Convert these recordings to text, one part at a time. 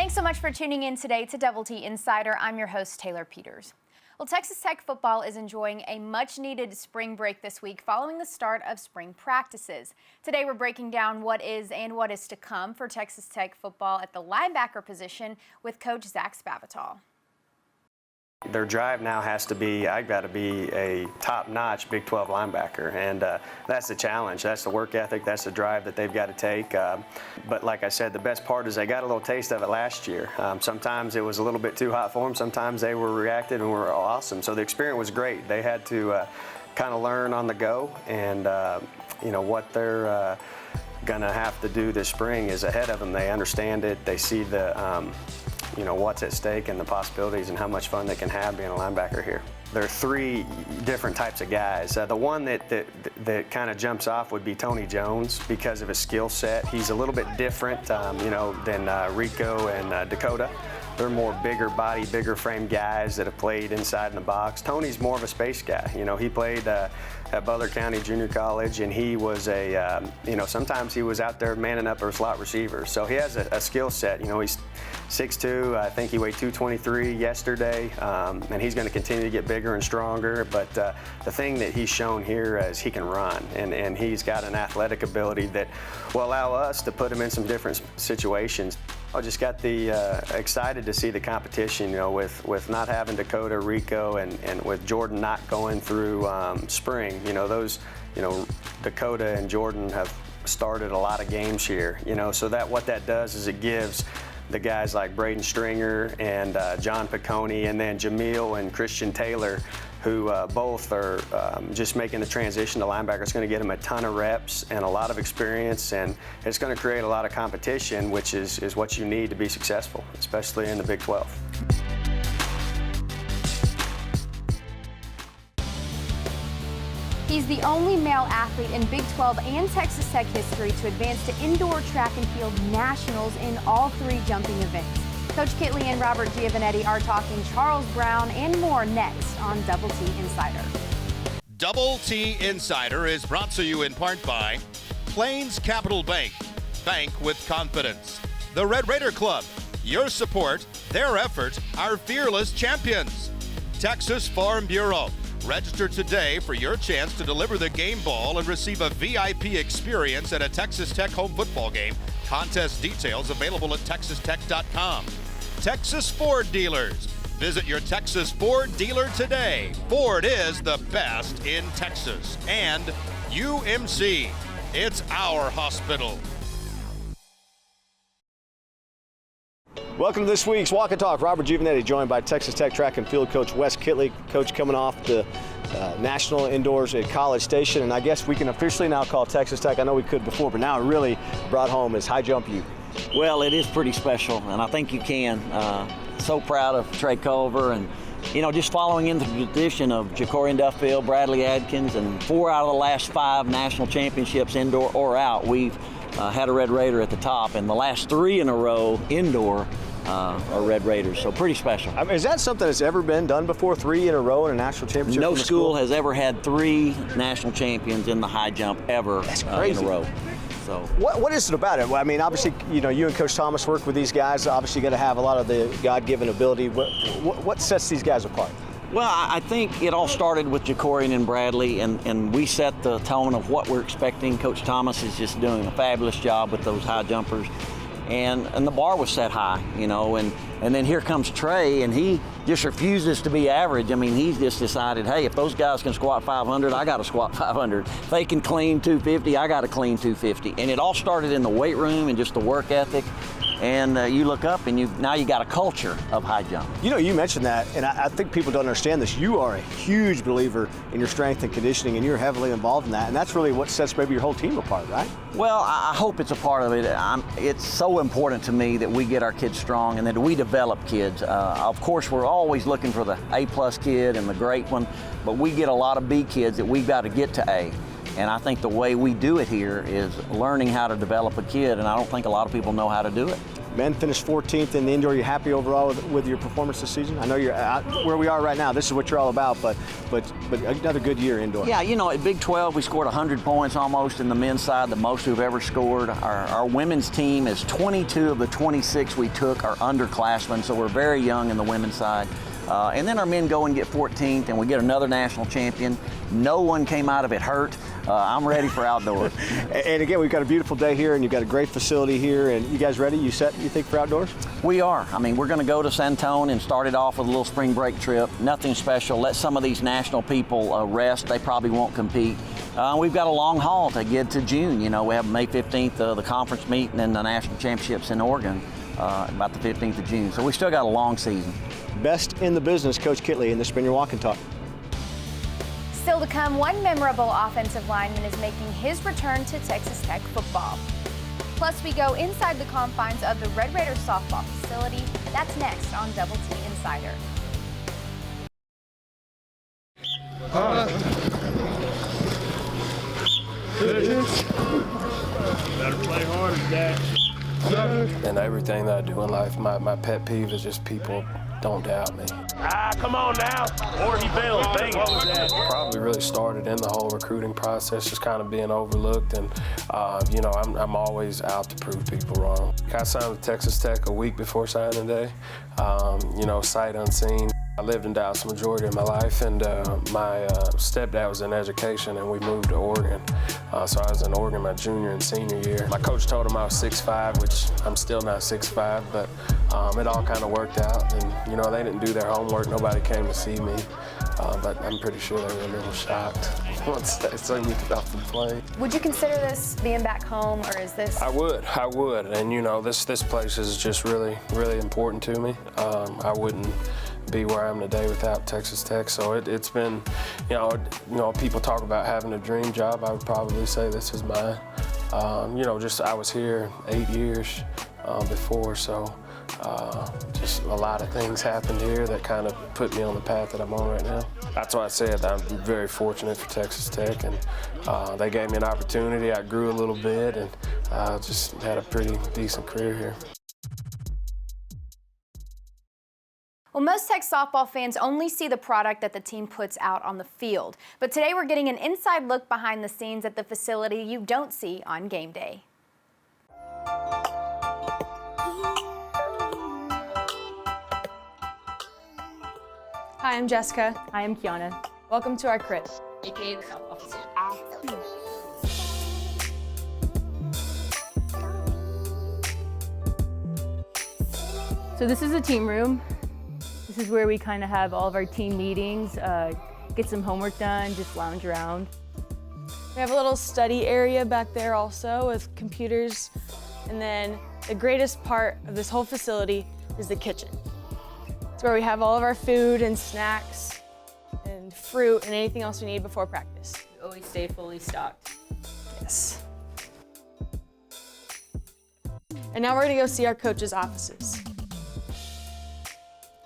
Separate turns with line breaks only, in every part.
Thanks so much for tuning in today to Double T Insider. I'm your host, Taylor Peters. Well, Texas Tech football is enjoying a much-needed spring break this week following the start of spring practices. Today, we're breaking down what is and what is to come for Texas Tech football at the linebacker position with Coach Zach Spavital.
Their drive now has to be, I've got to be a top-notch Big 12 linebacker, and that's the challenge. That's the work ethic. That's the drive that they've got to take. But like I said, the best part is they got a little taste of it last year. Sometimes it was a little bit too hot for them. Sometimes they were reactive and were awesome. So the experience was great. They had to kind of learn on the go, and you know what they're going to have to do this spring is ahead of them. They understand it. They see the you know, what's at stake and the possibilities and how much fun they can have being a linebacker here. There are three different types of guys. The one that kind of jumps off would be Tony Jones because of his skill set. He's a little bit different, you know, than Rico and Dakota. They're more bigger body, bigger frame guys that have played inside in the box. Tony's more of a space guy. You know, he played at Butler County Junior College, and he was a, you know, sometimes he was out there manning up a slot receiver. So he has a skill set. You know, he's 6'2", I think he weighed 223 yesterday, and he's going to continue to get bigger and stronger. But the thing that he's shown here is he can run, and he's got an athletic ability that will allow us to put him in some different situations. I just got excited to see the competition, you know, with not having Dakota, Rico, and with Jordan not going through spring. You know, those, you know, Dakota and Jordan have started a lot of games here, you know, so that what that does is it gives the guys like Braden Stringer and John Piccone, and then Jamil and Christian Taylor, who both are just making the transition to linebacker. It's going to get them a ton of reps and a lot of experience, and it's going to create a lot of competition, which is what you need to be successful, especially in the Big 12.
He's the only male athlete in Big 12 and Texas Tech history to advance to indoor track and field nationals in all three jumping events. Coach Kitley and Robert Giovanetti are talking Charles Brown and more next on Double T Insider.
Double T Insider is brought to you in part by Plains Capital Bank. Bank with confidence. The Red Raider Club. Your support, their effort, our fearless champions. Texas Farm Bureau. Register today for your chance to deliver the game ball and receive a VIP experience at a Texas Tech home football game. Contest details available at texastech.com. Texas Ford Dealers. Visit your Texas Ford dealer today. Ford is the best in Texas. And UMC. It's our hospital.
Welcome to this week's Walk and Talk. Robert Giovanetti joined by Texas Tech track and field coach Wes Kitley. Coach coming off the National Indoors at College Station, and I guess we can officially now call Texas Tech, I know we could before, but now it really brought home is High Jump U.
Well, it is pretty special, and I think you can. So proud of Trey Culver, and you know, just following in the tradition of Ja'Cory Duffield, Bradley Adkins, and 4 out of the last 5 national championships indoor or out, we've had a Red Raider at the top, and the last 3 in a row indoor are Red Raiders, so pretty special.
I mean, is that something that's ever been done before, 3 in a row in a national championship?
No school has ever had 3 national champions in the high jump ever.
That's crazy.
In a row. So
what is it about it? Well, I mean, obviously, you know, you and Coach Thomas work with these guys. Obviously, got to have a lot of the God-given ability. What sets these guys apart?
Well, I think it all started with Ja'Cory and Bradley, and we set the tone of what we're expecting. Coach Thomas is just doing a fabulous job with those high jumpers. And the bar was set high, you know, and then here comes Trey, and he just refuses to be average. I mean, he's just decided, hey, if those guys can squat 500, I got to squat 500. If they can clean 250, I got to clean 250. And it all started in the weight room and just the work ethic. And you look up, and now you got a culture of high jump.
You know, you mentioned that, and I think people don't understand this. You are a huge believer in your strength and conditioning, and you're heavily involved in that, and that's really what sets maybe your whole team apart, right?
Well, I hope it's a part of it. It's so important to me that we get our kids strong and that we develop kids. Of course, we're always looking for the A+ kid and the great one, but we get a lot of B kids that we've got to get to A. And I think the way we do it here is learning how to develop a kid, and I don't think a lot of people know how to do it.
Men finished 14th in the indoor. Are you happy overall with your performance this season? I know you're out where we are right now. This is what you're all about, but another good year indoor.
Yeah, you know, at Big 12, we scored 100 points almost in the men's side, the most we've ever scored. Our women's team is 22 of the 26 we took are underclassmen, so we're very young in the women's side. And then our men go and get 14th, and we get another national champion. No one came out of it hurt. I'm ready for outdoors.
And again, we've got a beautiful day here, and you've got a great facility here. And you guys ready? You set, you think, for outdoors?
We are. I mean, we're going to go to Santone and start it off with a little spring break trip. Nothing special. Let some of these national people rest. They probably won't compete. We've got a long haul to get to June. You know, we have May 15th, the conference meet, and then the national championships in Oregon about the 15th of June. So we still got a long season.
Best in the business, Coach Kitley, and this has been your Walk and Talk.
Still to come, one memorable offensive lineman is making his return to Texas Tech football. Plus, we go inside the confines of the Red Raider softball facility. That's next on Double T Insider.
Better play harder, Dad.
And everything that I do in life, my pet peeve is just people don't doubt me.
Come on now. Or he failed. Dang it. What was that?
Probably really started in the whole recruiting process, just kind of being overlooked. And, you know, I'm always out to prove people wrong. I signed with Texas Tech a week before signing day, you know, sight unseen. I lived in Dallas the majority of my life, and my stepdad was in education, and we moved to Oregon. So I was in Oregon my junior and senior year. My coach told him I was 6'5", which I'm still not 6'5", but it all kind of worked out. And, you know, they didn't do their homework. Nobody came to see me, but I'm pretty sure they were a little shocked once they saw me get off the plane.
Would you consider this being back home, or is this?
I would, and you know, this place is just really, really important to me. I wouldn't be where I am today without Texas Tech. So it's been, you know, people talk about having a dream job. I would probably say this is mine. You know, just I was here 8 years before, so just a lot of things happened here that kind of put me on the path that I'm on right now. That's why I said I'm very fortunate for Texas Tech, and they gave me an opportunity. I grew a little bit, and just had a pretty decent career here.
Well, most Tech softball fans only see the product that the team puts out on the field. But today we're getting an inside look behind the scenes at the facility you don't see on game day.
Hi, I'm Jessica. Hi, I'm Kiana. Welcome to our crib. AKA the softball facility. So this is a team room. This is where we kind of have all of our team meetings, get some homework done, just lounge around. We have a little study area back there also with computers. And then the greatest part of this whole facility is the kitchen. It's where we have all of our food and snacks and fruit and anything else we need before practice.
We always stay fully stocked.
Yes. And now we're gonna go see our coaches' offices.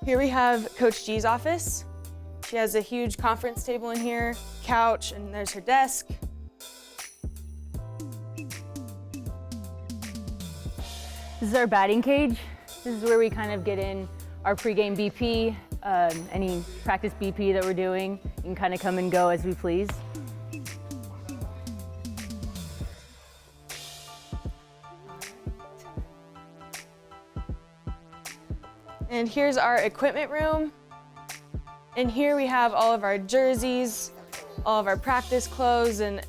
Here we have Coach G's office. She has a huge conference table in here, couch, and there's her desk. This is our batting cage. This is where we kind of get in our pregame BP, any practice BP that we're doing. You can kind of come and go as we please. And here's our equipment room. And here we have all of our jerseys, all of our practice clothes, and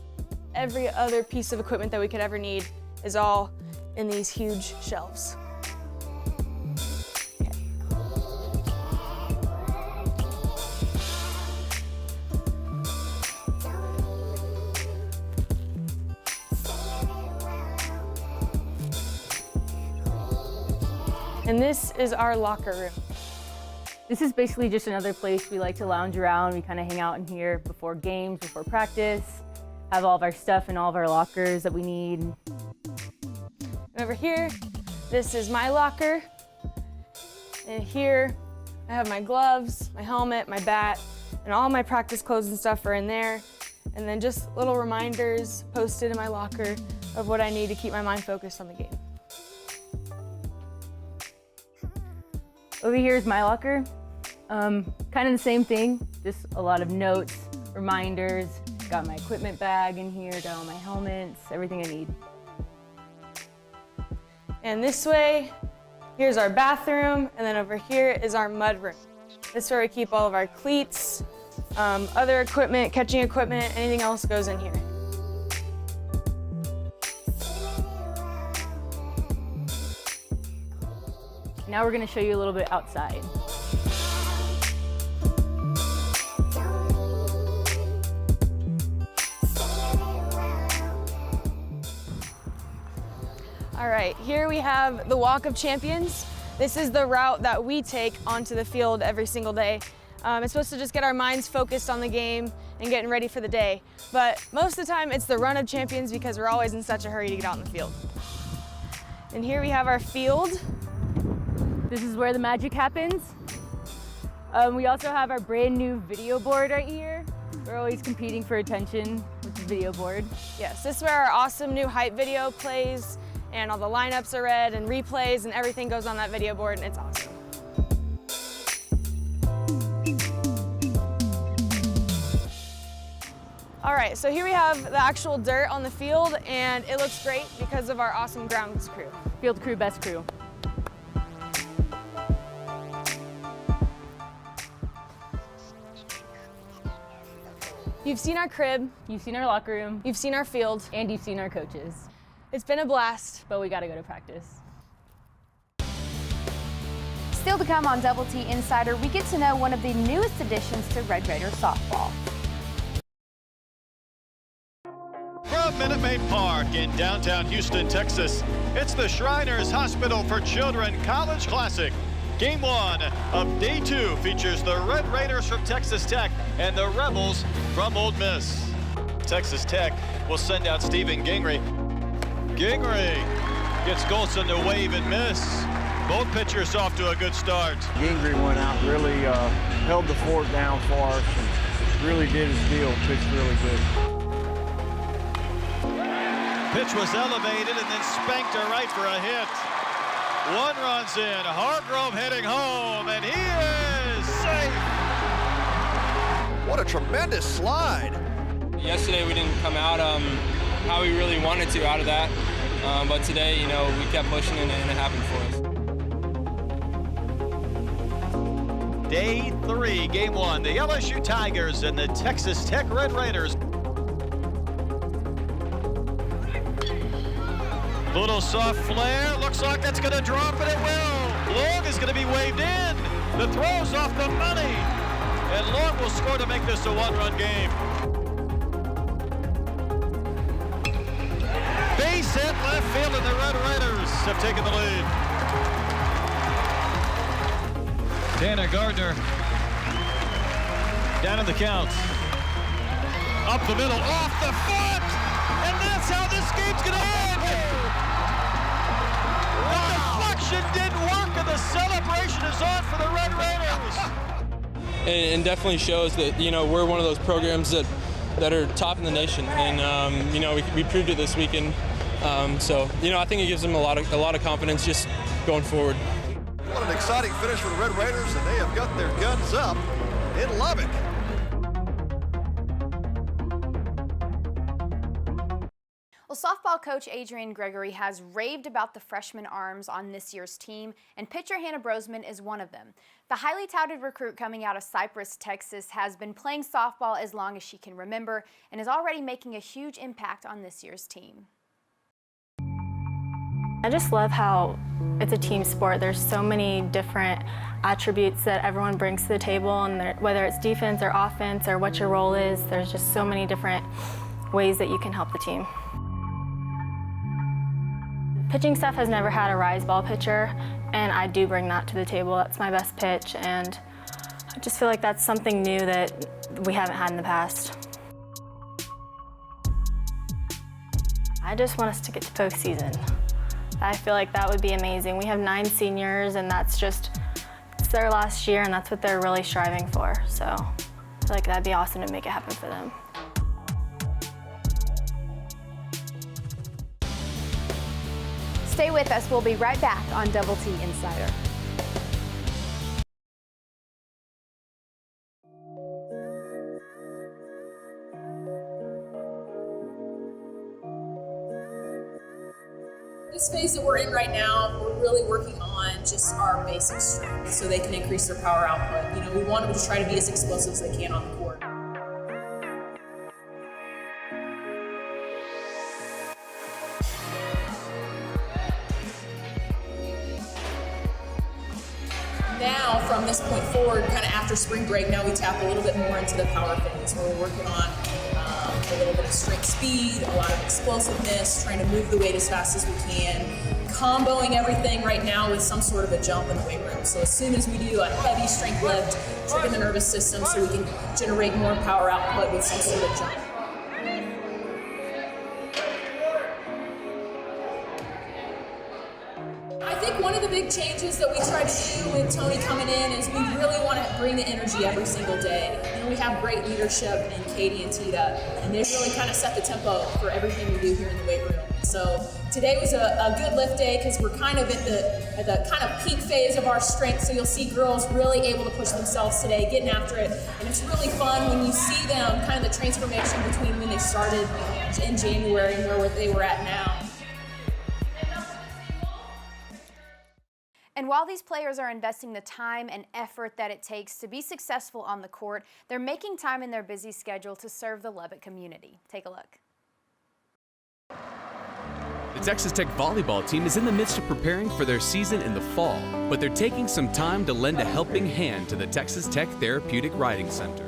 every other piece of equipment that we could ever need is all in these huge shelves. Okay. And this is our locker room. This is basically just another place we like to lounge around. We kind of hang out in here before games, before practice, have all of our stuff in all of our lockers that we need. And over here, this is my locker. And here, I have my gloves, my helmet, my bat, and all my practice clothes and stuff are in there. And then just little reminders posted in my locker of what I need to keep my mind focused on the game. Over here is my locker. Kind of the same thing, just a lot of notes, reminders. Got my equipment bag in here, got all my helmets, everything I need.
And this way, here's our bathroom, and then over here is our mud room. This is where we keep all of our cleats, other equipment, catching equipment, anything else goes in here.
Now we're gonna show you a little bit outside.
All right, here we have the Walk of Champions. This is the route that we take onto the field every single day. It's supposed to just get our minds focused on the game and getting ready for the day. But most of the time it's the Run of Champions because we're always in such a hurry to get out in the field. And here we have our field.
This is where the magic happens. We also have our brand new video board right here. We're always competing for attention with the video board.
Yes, this is where our awesome new hype video plays and all the lineups are read and replays and everything goes on that video board and it's awesome. All right, so here we have the actual dirt on the field and it looks great because of our awesome grounds crew.
Field crew, best crew.
You've seen our crib,
You've seen our locker room,
you've seen our field.
and you've seen our coaches.
It's been a blast.
But we gotta go to practice.
Still to come on Double T Insider, we get to know one of the newest additions to Red Raider softball.
From Minute Maid Park in downtown Houston, Texas, it's the Shriners Hospital for Children College Classic. Game 1 of Day 2 features the Red Raiders from Texas Tech and the Rebels from Ole Miss. Texas Tech will send out Stephen Gingrey. Gingrey gets Golson to wave and miss. Both pitchers off to a good start.
Gingrey went out, really held the fort down for us, and really did his deal, pitched really good.
Pitch was elevated and then spanked her right for a hit. One runs in, Hargrove heading home, and he is safe.
What a tremendous slide.
Yesterday we didn't come out how we really wanted to out of that, but today, you know, we kept pushing and it happened for us.
Day 3, Game 1, the LSU Tigers and the Texas Tech Red Raiders. Little soft flare, looks like that's gonna drop and it will. Long is gonna be waved in. The throw's off the money. And Long will score to make this a one-run game. Base hit left field and the Red Raiders have taken the lead. Dana Gardner down in the count. Up the middle, off the foot! And that's how this game's gonna end! The deflection didn't work and the celebration is on for the Red Raiders!
And definitely shows that, you know, we're one of those programs that are top in the nation, and you know, we proved it this weekend. So, you know, I think it gives them a lot of confidence just going forward.
What an exciting finish for the Red Raiders, and they have got their guns up in Lubbock.
Well, softball coach Adrian Gregory has raved about the freshman arms on this year's team, and pitcher Hannah Brosman is one of them. The highly touted recruit coming out of Cypress, Texas, has been playing softball as long as she can remember and is already making a huge impact on this year's team.
I just love how it's a team sport. There's so many different attributes that everyone brings to the table, and whether it's defense or offense or what your role is, there's just so many different ways that you can help the team. Pitching staff has never had a rise ball pitcher, and I do bring that to the table. That's my best pitch, and I just feel like that's something new that we haven't had in the past. I just want us to get to postseason. I feel like that would be amazing. We have 9 seniors, and it's their last year, and that's what they're really striving for. So I feel like that'd be awesome to make it happen for them.
Stay with us. We'll be right back on Double T Insider.
phase that we're in right now, we're really working on just our basic strength so they can increase their power output. You know, we want them to try to be as explosive as they can on the court. Now, from this point forward, kind of after spring break, now we tap a little bit more into the power phase where we're working on a little bit of strength speed, a lot of explosiveness, trying to move the weight as fast as we can, comboing everything right now with some sort of a jump in the weight room. So as soon as we do a heavy strength lift, trigger the nervous system so we can generate more power output with some sort of jump. I think one of the big changes that we try to do with Tony coming in is we really want to bring the energy every single day. You know, we have great leadership in Katie and Tita, and they really kind of set the tempo for everything we do here in the weight room. So today was a good lift day because we're kind of at the kind of peak phase of our strength. So you'll see girls really able to push themselves today, getting after it. And it's really fun when you see them, kind of the transformation between when they started in January and where they were at now.
And while these players are investing the time and effort that it takes to be successful on the court, they're making time in their busy schedule to serve the Lubbock community. Take a look.
The Texas Tech volleyball team is in the midst of preparing for their season in the fall, but they're taking some time to lend a helping hand to the Texas Tech Therapeutic Riding Center.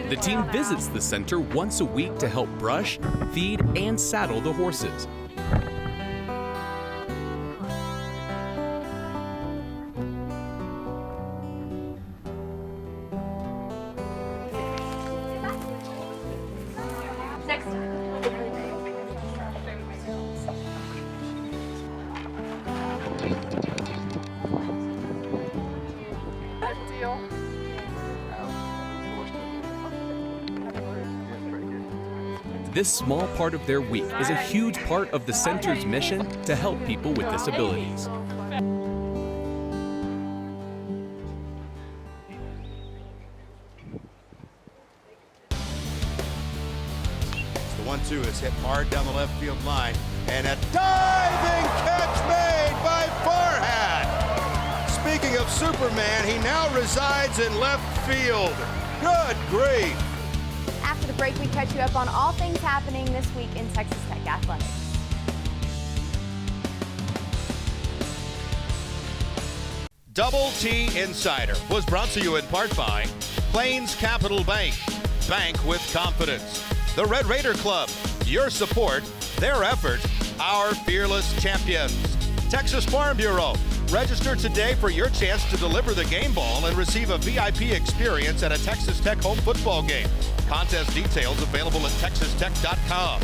The team visits the center once a week to help brush, feed, and saddle the horses. This small part of their week is a huge part of the center's mission to help people with disabilities.
The 1-2 is hit hard down the left field line, and a diving catch made by Farhat. Speaking of Superman, he now resides in left field. Good grief.
After the break, we catch you up on all things happening this week in Texas Tech athletics.
Double T Insider was brought to you in part by Plains Capital Bank. Bank with confidence. The Red Raider Club. Your support, their effort, our fearless champions. Texas Farm Bureau. Register today for your chance to deliver the game ball and receive a VIP experience at a Texas Tech home football game. Contest details available at texastech.com.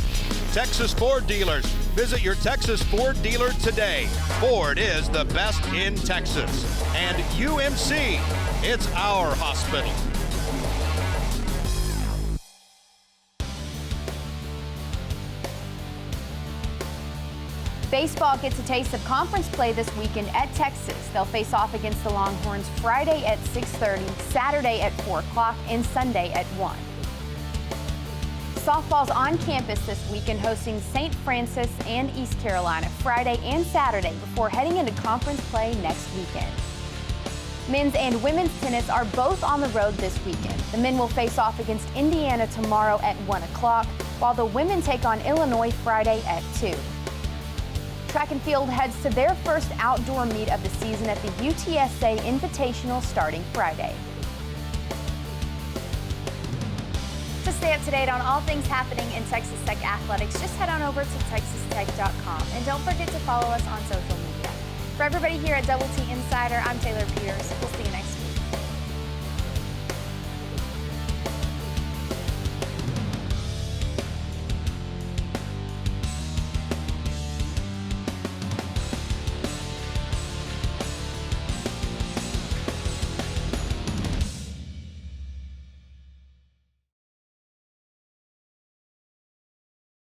Texas Ford dealers. Visit your Texas Ford dealer today. Ford is the best in Texas. And UMC, it's our hospital.
Baseball gets a taste of conference play this weekend at Texas. They'll face off against the Longhorns Friday at 6:30, Saturday at 4 o'clock, and Sunday at 1. Softball's on campus this weekend, hosting St. Francis and East Carolina Friday and Saturday before heading into conference play next weekend. Men's and women's tennis are both on the road this weekend. The men will face off against Indiana tomorrow at 1 o'clock, while the women take on Illinois Friday at 2. Track and field heads to their first outdoor meet of the season at the UTSA Invitational starting Friday. To stay up to date on all things happening in Texas Tech athletics, just head on over to texastech.com. And don't forget to follow us on social media. For everybody here at Double T Insider, I'm Taylor Peters. We'll see you next time.